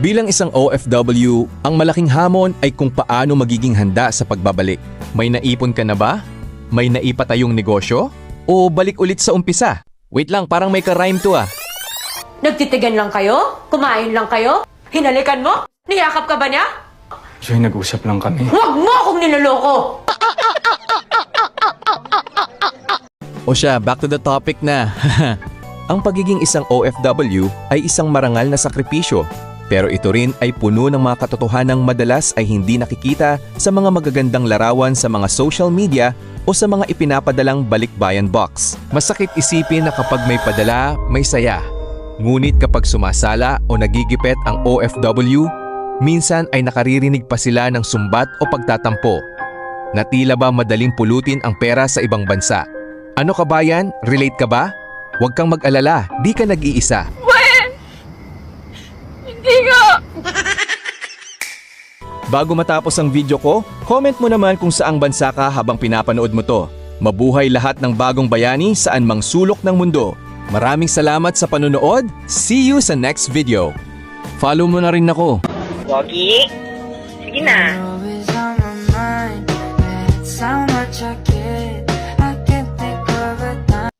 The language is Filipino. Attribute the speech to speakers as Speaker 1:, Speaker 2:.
Speaker 1: Bilang isang OFW, ang malaking hamon ay kung paano magiging handa sa pagbabalik. May naipon ka na ba? May naipatayong negosyo? O balik ulit sa umpisa? Wait lang, parang may ka-rhyme to ah.
Speaker 2: Nagtitigan lang kayo? Kumain lang kayo? Hinalikan mo? Niyakap ka ba niya?
Speaker 3: Joy, nag-usap lang kami.
Speaker 2: Huwag mo akong niloloko!
Speaker 1: O siya, back to the topic na. Ang pagiging isang OFW ay isang marangal na sakripisyo. Pero ito rin ay puno ng mga katotohanang madalas ay hindi nakikita sa mga magagandang larawan sa mga social media o sa mga ipinapadalang balikbayan box. Masakit isipin na kapag may padala, may saya. Ngunit kapag sumasala o nagigipit ang OFW, minsan ay nakaririnig pa sila ng sumbat o pagtatampo. Na tila ba madaling pulutin ang pera sa ibang bansa. Ano kabayan? Relate ka ba? Huwag kang mag-alala, di ka nag-iisa.
Speaker 2: Hindi nga!
Speaker 1: Bago matapos ang video ko, comment mo naman kung saang bansa ka habang pinapanood mo to. Mabuhay lahat ng bagong bayani saan mang sulok ng mundo. Maraming salamat sa panonood. See you sa next video. Follow mo na rin ako.
Speaker 4: Pogi? Sige na.
Speaker 5: Always on my mind. That's how much I can't think of a time.